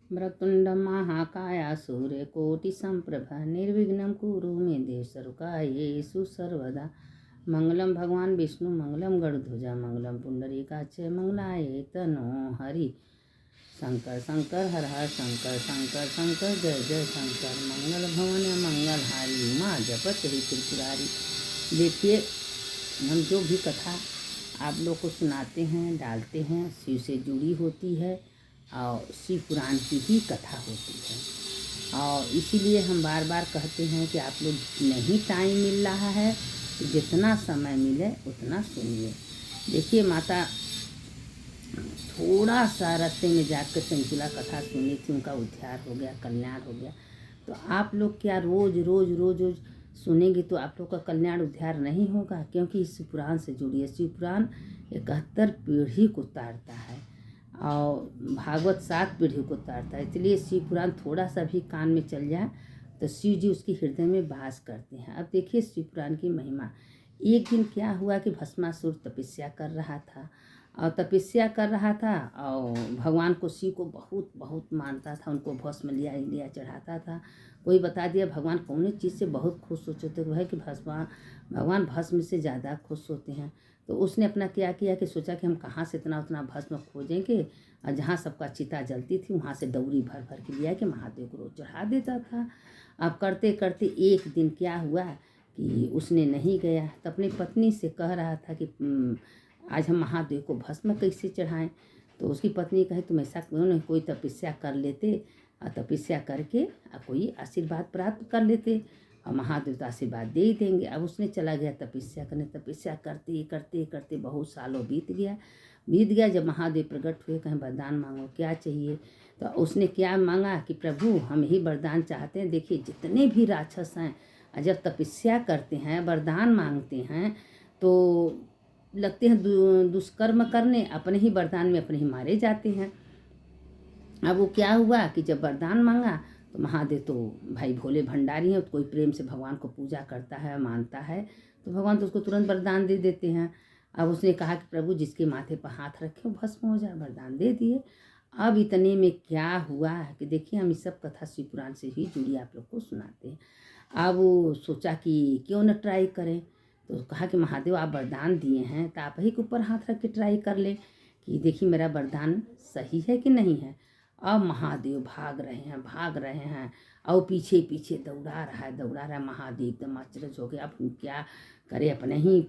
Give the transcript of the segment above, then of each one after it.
वक्रतुंड महाकाय सूर्यकोटि संप्रभ निर्विघ्नं कुरु मे देव सर्वकार्येषु सर्वदा। मंगलम भगवान विष्णु मंगलम गरुड़ध्वजा मंगलम पुंडरीकाक्ष मंगलाय तनो हरि। शंकर शंकर हर हर शंकर शंकर शंकर जय जय शंकर। मंगल भवन मंगल हारी माँ जपत ही त्रिपुरारी। देखिए, हम जो भी कथा आप लोग को सुनाते हैं डालते हैं शिव से जुड़ी होती है और शिव पुराण की ही कथा होती है। और इसीलिए हम बार बार कहते हैं कि आप लोग नहीं टाइम मिल रहा है तो जितना समय मिले उतना सुनिए। देखिए, माता थोड़ा सा रास्ते में जाकर चंचुला कथा सुनी थी, उनका उद्धार हो गया, कल्याण हो गया। तो आप लोग क्या रोज रोज रोज रोज सुनेंगे तो आप लोग का कल्याण उद्धार नहीं होगा, क्योंकि इस पुराण से जुड़िए। शिव पुराण 71 पीढ़ी को तारता है और भागवत 7 पीढ़ी को तारता है। इसलिए शिव पुराण थोड़ा सा भी कान में चल जाए तो शिव जी उसके हृदय में वास करते हैं। अब देखिए शिव पुराण की महिमा। एक दिन क्या हुआ कि भस्मासुर तपस्या कर रहा था और भगवान को शिव को बहुत बहुत मानता था, उनको भस्म लिया चढ़ाता था। कोई बता दिया भगवान कौन चीज़ से बहुत खुश होते थे, वह कि भगवान भस्म से ज़्यादा खुश होते हैं। तो उसने अपना क्या किया कि सोचा कि हम कहाँ से इतना उतना भस्म खोजेंगे, और जहाँ सबका चिता जलती थी वहाँ से दौरी भर भर के लिया कि महादेव को रोज चढ़ा देता था। अब करते करते एक दिन क्या हुआ कि उसने नहीं गया तो अपनी पत्नी से कह रहा था कि आज हम महादेव को भस्म कैसे चढ़ाएं। तो उसकी पत्नी कहे तुम ऐसा क्यों नहीं कोई तपस्या कर लेते और तपस्या करके कोई आशीर्वाद प्राप्त कर लेते और महादेव तो आशीर्वाद दे ही देंगे। अब उसने चला गया तपस्या करने। तपस्या करते करते करते बहुत सालों बीत गया। जब महादेव प्रकट हुए, कहें वरदान मांगो क्या चाहिए। तो उसने क्या मांगा कि प्रभु हम ही वरदान चाहते हैं। देखिए, जितने भी राक्षस हैं जब तपस्या करते हैं वरदान मांगते हैं तो लगते हैं दुष्कर्म करने, अपने ही वरदान में अपने ही मारे जाते हैं। अब वो क्या हुआ कि जब वरदान मांगा तो महादेव तो भाई भोले भंडारी हैं, तो कोई प्रेम से भगवान को पूजा करता है मानता है तो भगवान तो उसको तुरंत वरदान दे देते हैं। अब उसने कहा कि प्रभु जिसके माथे पर हाथ रखे वो भस्म हो जाए, वरदान दे दिए। अब इतने में क्या हुआ कि देखिए, हम इस सब कथा शिव पुराण से ही जुड़ी आप लोग को सुनाते हैं। अब वो सोचा कि क्यों न ट्राई करें, तो भाग महादेव आप वरदान दिए हैं तो आप ही के ऊपर हाथ रख के ट्राई कर ले कि देखिए मेरा वरदान सही है कि नहीं है। अब महादेव भाग रहे हैं और पीछे पीछे दौड़ा रहा है महादेव एकदम आश्चर्य हो गया। अब क्या करे, अपने ही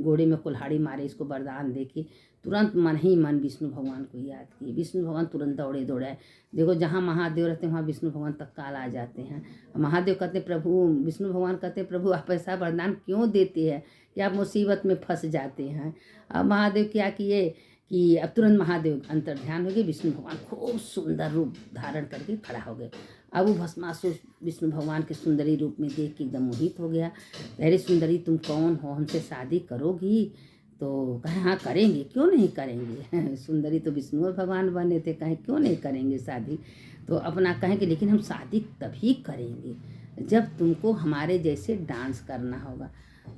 घोड़े में कुल्हाड़ी मारे इसको वरदान दे के तुरंत मन ही मन विष्णु भगवान को याद किए। विष्णु भगवान तुरंत दौड़े। देखो, जहाँ महादेव रहते हैं वहाँ विष्णु भगवान तत्काल आ जाते हैं। महादेव कहते प्रभु, विष्णु भगवान कहते प्रभु आप ऐसा वरदान क्यों देते हैं कि आप मुसीबत में फंस जाते हैं। अब महादेव क्या किए कि अब तुरंत महादेव अंतर ध्यान हो गए। विष्णु भगवान खूब सुंदर रूप धारण करके खड़ा हो गए। अब वो भस्मासुर विष्णु भगवान के सुंदरी रूप में देख के एकदम मोहित हो गया। अरे सुंदरी तुम कौन हो, हमसे शादी करोगी? तो कहे हाँ करेंगे, क्यों नहीं करेंगे। सुंदरी तो विष्णु भगवान बने थे, कहें क्यों नहीं करेंगे शादी। तो अपना कहें कि लेकिन हम शादी तभी करेंगे जब तुमको हमारे जैसे डांस करना होगा।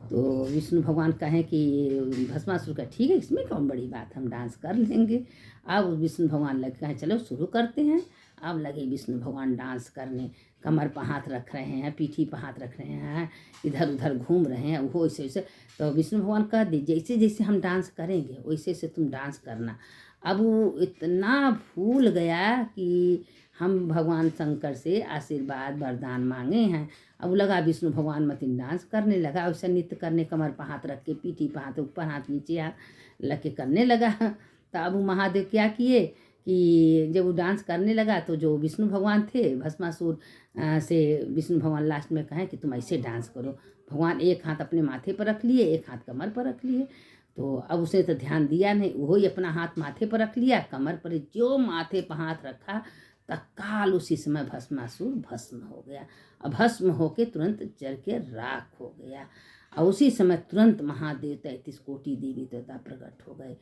तो विष्णु भगवान कहें कि भस्मासुर का ठीक है, इसमें कौन बड़ी बात, हम डांस कर लेंगे। अब विष्णु भगवान लगे कहें चलो शुरू करते हैं। अब लगे विष्णु भगवान डांस करने, कमर पर हाथ रख रहे हैं, पीठी पर हाथ रख रहे हैं, इधर उधर घूम रहे हैं, वो ऐसे वैसे। तो विष्णु भगवान कह दी जैसे जैसे हम डांस करेंगे वैसे से तुम डांस करना। अब वो इतना भूल गया कि हम भगवान शंकर से आशीर्वाद वरदान मांगे हैं। अब लगा विष्णु भगवान मतिन डांस करने लगा, वैसे नृत्य करने, कमर पर हाथ रख के, पीठी पर हाथ, ऊपर हाथ नीचे हाथ लग के करने लगा। तो अब महादेव क्या किए कि जब वो डांस करने लगा तो जो विष्णु भगवान थे भस्मासुर से विष्णु भगवान लास्ट में कहें कि तुम ऐसे डांस करो। भगवान एक हाथ अपने माथे पर रख लिए, एक हाथ कमर पर रख लिए। तो अब उसने तो ध्यान दिया नहीं, वही अपना हाथ माथे पर रख लिया, कमर पर जो माथे पर हाथ रखा तत्काल उसी समय भस्मासुर भस्म हो गया। अब भस्म होके तुरंत जल के राख हो गया। और उसी समय तुरंत महादेव 33 कोटि देवी देवता प्रकट हो गए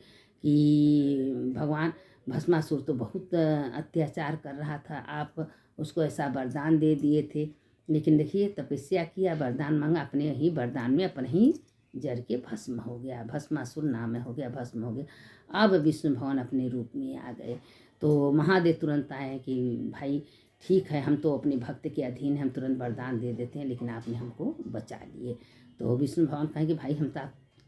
कि भगवान भस्मासुर तो बहुत अत्याचार कर रहा था, आप उसको ऐसा वरदान दे दिए थे। लेकिन देखिए तपस्या किया, वरदान मांगा, अपने ही वरदान में अपने ही जर के भस्म हो गया। भस्मासुर नाम हो गया, भस्म हो गया। अब विष्णु भगवान अपने रूप में आ गए। तो महादेव तुरंत आए कि भाई ठीक है, हम तो अपने भक्त के अधीन हैं, हम तुरंत वरदान दे देते हैं, लेकिन आपने हमको बचा लिए। तो विष्णु भगवान कहें कि भाई हम तो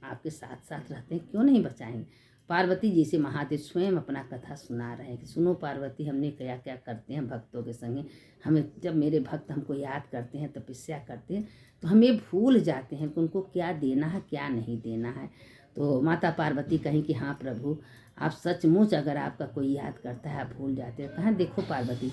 आपके साथ साथ रहते हैं, क्यों नहीं बचाएंगे। पार्वती जी से महादेव स्वयं अपना कथा सुना रहे हैं कि सुनो पार्वती, हमने क्या क्या करते हैं भक्तों के संगे। हमें जब मेरे भक्त हमको याद करते हैं, तपस्या करते हैं, तो हम ये भूल जाते हैं कि उनको क्या देना है क्या नहीं देना है। तो माता पार्वती कहीं कि हाँ प्रभु, आप सचमुच अगर आपका कोई याद करता है आप भूल जाते हो। कहाँ देखो पार्वती,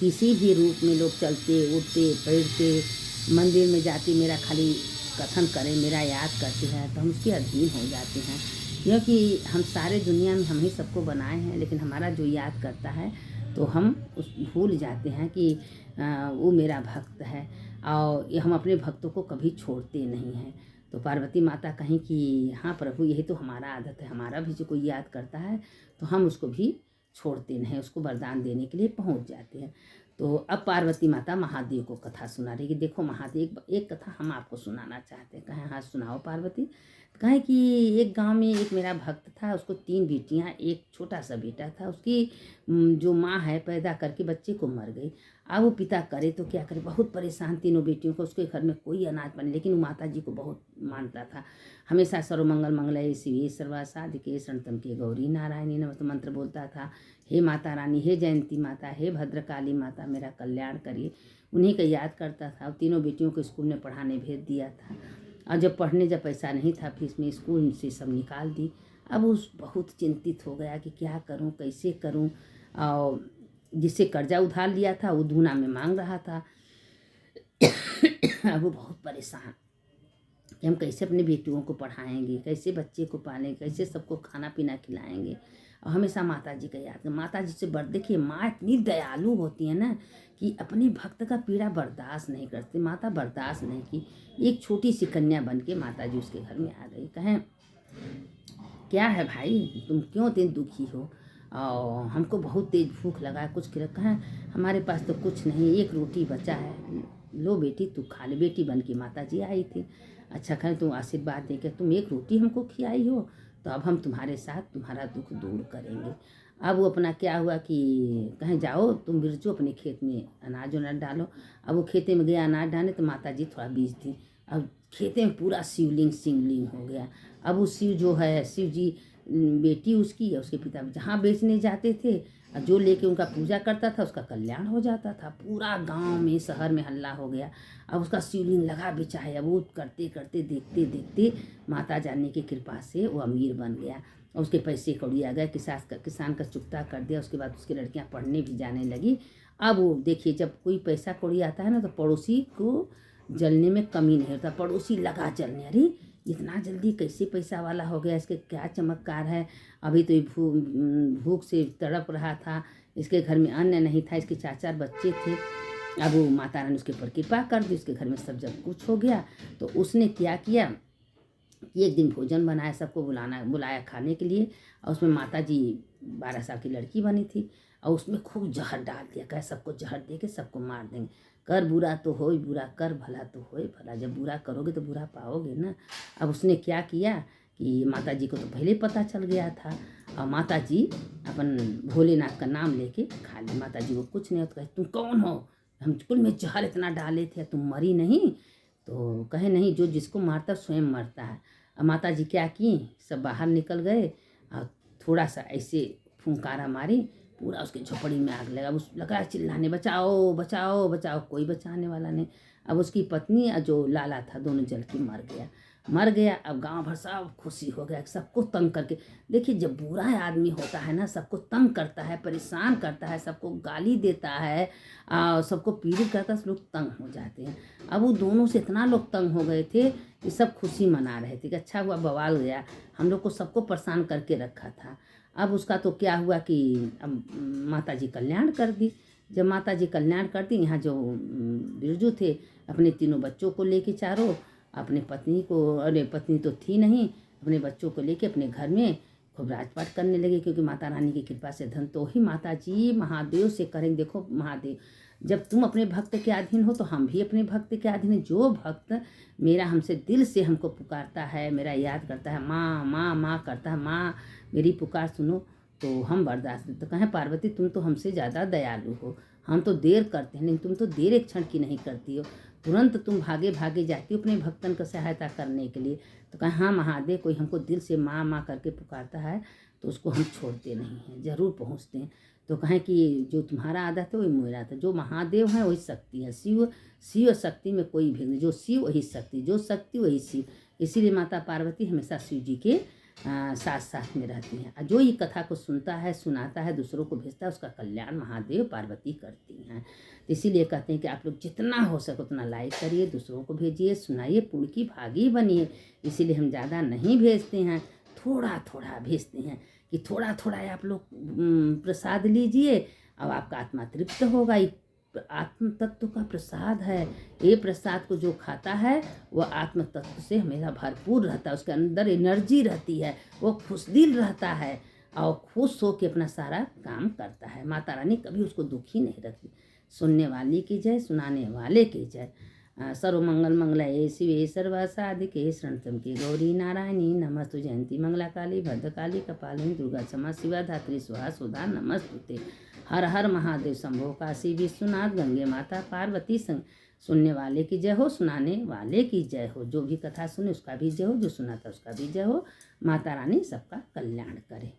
किसी भी रूप में लोग चलते उठते बैठते मंदिर में जाते मेरा खाली कथन करें, मेरा याद करते हैं, तो हम उसके अधीन हो जाते हैं। क्योंकि हम सारे दुनिया में हम ही सबको बनाए हैं, लेकिन हमारा जो याद करता है तो हम उस भूल जाते हैं कि वो मेरा भक्त है, और हम अपने भक्तों को कभी छोड़ते नहीं हैं। तो पार्वती माता कहीं कि हाँ प्रभु, यही तो हमारा आदत है, हमारा भी जो कोई याद करता है तो हम उसको भी छोड़ते नहीं, उसको वरदान देने के लिए पहुंच जाते हैं। तो अब पार्वती माता महादेव को कथा सुना रही कि देखो महादेव, एक कथा हम आपको सुनाना चाहते हैं। कहें हाँ सुनाओ पार्वती। कहें कि एक गांव में एक मेरा भक्त था, उसको 3 बेटियां, एक छोटा सा बेटा था। उसकी जो माँ है पैदा करके बच्चे को मर गई। अब वो पिता करे तो क्या करे, बहुत परेशान तीनों बेटियों को। उसके घर में कोई अनाज पानी, लेकिन वो माता जी को बहुत मानता था। हमेशा सर्वमंगल मंगलये शिवे सर्वा साधिके शरणत्म के गौरी नारायणी नमः मंत्र बोलता था। हे माता रानी, हे जयंती माता, हे भद्रकाली माता, मेरा कल्याण करिए। उन्हीं का याद करता था। तीनों बेटियों को स्कूल में पढ़ाने भेज दिया था, और जब पैसा नहीं था फीस में, स्कूल से सब निकाल दी। अब उस बहुत चिंतित हो गया कि क्या करूं, कैसे करूं। और जिससे कर्जा उधार लिया था वो दूना में मांग रहा था। अब वो बहुत परेशान कि हम कैसे अपने बेटियों को पढ़ाएंगे, कैसे बच्चे को पालेंगे, कैसे सबको खाना पीना खिलाएंगे। और हमेशा माता जी का याद। माता जी से बढ़, देखिए माँ इतनी दयालु होती है ना कि अपने भक्त का पीड़ा बर्दाश्त नहीं करती। माता बर्दाश्त नहीं की, एक छोटी सी कन्या बन के माता जी उसके घर में आ गई। कहें क्या है भाई, तुम क्यों इतनी दुखी हो, और हमको बहुत तेज भूख लगा है, कुछ खिला। कहें हमारे पास तो कुछ नहीं, एक रोटी बचा है, लो बेटी तू खा ले। बेटी बन के माता जी आई थी। अच्छा कहें तुम आशीर्वाद दे के तुम एक रोटी हमको खिलाई हो, तो अब हम तुम्हारे साथ तुम्हारा दुख दूर करेंगे। अब वो अपना क्या हुआ कि कहें जाओ तुम बिरजू अपने खेत में अनाज उनाज डालो। अब वो खेते में गया अनाज डालने, तो माता जी थोड़ा बीज थी। अब खेते में पूरा शिवलिंग हो गया। अब वो शिव जो है, शिव जी बेटी उसकी या उसके पिता जहाँ बेचने जाते थे, जो लेके उनका पूजा करता था उसका कल्याण हो जाता था। पूरा गांव में शहर में हल्ला हो गया। अब उसका शिवलिंग लगा बिछाए। अब वो करते करते देखते देखते माता जाने की कृपा से वो अमीर बन गया, और उसके पैसे कौड़ी आ गए। किसान का चुकता कर दिया। उसके बाद उसकी लड़कियां पढ़ने भी जाने लगी। अब वो देखिए, जब कोई पैसा कौड़ी आता है ना, तो पड़ोसी को जलने में कमी नहीं होता। पड़ोसी लगा जलने, अरे इतना जल्दी कैसे पैसा वाला हो गया, इसके क्या चमत्कार है। अभी तो ये भूख से तड़प रहा था, इसके घर में अन्न नहीं था, इसके 4 बच्चे थे। अब वो माता रानी उसके ऊपर कृपा कर दी, उसके घर में सब जब कुछ हो गया। तो उसने क्या किया कि एक दिन भोजन बनाया, सबको बुलाया खाने के लिए। और उसमें माता जी 12 साल की लड़की बनी थी, और उसमें खूब जहर डाल दिया। कहे सबको जहर दे के सबको मार देंगे। कर बुरा तो हो बुरा, कर भला तो हो भला। जब बुरा करोगे तो बुरा पाओगे ना। अब उसने क्या किया कि माता जी को तो पहले पता चल गया था, और माता जी अपन भोलेनाथ का नाम लेके खा ली। माता जी को कुछ नहीं होता। कहे तुम कौन हो, हम कुल में जहर इतना डाले थे, तुम मरी नहीं। तो कहे नहीं, जो जिसको मारता स्वयं मरता है। अब माता जी क्या की, सब बाहर निकल गए, और थोड़ा सा ऐसे फुंकारा मारी, पूरा उसके झोपड़ी में आग लगा। उस लगा चिल्लाने, बचाओ बचाओ बचाओ, कोई बचाने वाला नहीं। अब उसकी पत्नी और जो लाला था दोनों जल के मर गया। अब गांव भर सब खुशी हो गया, सबको तंग करके। देखिए जब बुरा आदमी होता है ना, सबको तंग करता है, परेशान करता है, सबको गाली देता है, सबको पीड़ित करता है, सब लोग तंग हो जाते हैं। अब वो दोनों से इतना लोग तंग हो गए थे कि सब खुशी मना रहे थे कि अच्छा हुआ बवाल गया, हम लोग को सबको परेशान करके रखा था। अब उसका तो क्या हुआ कि अब माता जी कल्याण कर दी। जब माता जी कल्याण करती, यहाँ जो बिरजू थे अपने तीनों बच्चों को लेके चारों, अपने पत्नी को, अरे पत्नी तो थी नहीं, अपने बच्चों को लेके अपने घर में खूब राजपाट करने लगे। क्योंकि माता रानी की कृपा से धन तो ही माता जी महादेव से करेंगे। देखो महादेव, जब तुम अपने भक्त के अधीन हो तो हम भी अपने भक्त के अधीन हैं। जो भक्त मेरा हमसे दिल से हमको पुकारता है, मेरा याद करता है, माँ माँ माँ करता है, माँ मेरी पुकार सुनो, तो हम बर्दाश्त नहीं। तो कहें पार्वती तुम तो हमसे ज़्यादा दयालु हो, हम तो देर करते हैं लेकिन तुम तो देर एक क्षण की नहीं करती हो, तुरंत तुम भागे भागे जाती हो अपने भक्तन की सहायता करने के लिए। तो कहें हाँ महादेव, कोई हमको दिल से माँ माँ करके पुकारता है तो उसको हम छोड़ते नहीं हैं, ज़रूर पहुँचते हैं। तो कहें कि जो तुम्हारा आदत है वही मेरा आदत है, जो महादेव हैं वही शक्ति है, शिव शिव शक्ति में कोई भेद नहीं, जो शिव वही शक्ति, जो शक्ति वही शिव। इसीलिए माता पार्वती हमेशा शिव जी के साथ साथ में रहती हैं। और जो ये कथा को सुनता है, सुनाता है, दूसरों को भेजता है, उसका कल्याण महादेव पार्वती करती हैं। तो इसीलिए कहते हैं कि आप लोग जितना हो सके उतना लाइक करिए, दूसरों को भेजिए, सुनाइए, पुण्य की भागी बनिए। इसीलिए हम ज़्यादा नहीं भेजते हैं, थोड़ा थोड़ा भेजते हैं कि थोड़ा थोड़ा आप लोग प्रसाद लीजिए और आपका आत्मा तृप्त होगा। आत्म तत्व का प्रसाद है, ये प्रसाद को जो खाता है वह आत्म तत्व से हमेशा भरपूर रहता है, उसके अंदर एनर्जी रहती है, वो खुशदिल रहता है और खुश हो के अपना सारा काम करता है। माता रानी कभी उसको दुखी नहीं रखती। सुनने वाली की जय, सुनाने वाले की जय। सर्वमंगल मंगलाये शिवे सर्वसाधिके शरणत्वं के गौरी नारायणी नमस्तु। जयंती मंगला काली भद्रकाली कपालिनी दुर्गा क्षमा शिवा धात्री स्वाहा सुधा नमस्तुते। हर हर महादेव शंभो काशी विश्वनाथ गंगे माता पार्वती संग। सुनने वाले की जय हो, सुनाने वाले की जय हो। जो भी कथा सुने उसका भी जय हो, जो सुनाता उसका भी जय हो। माता रानी सबका कल्याण करे।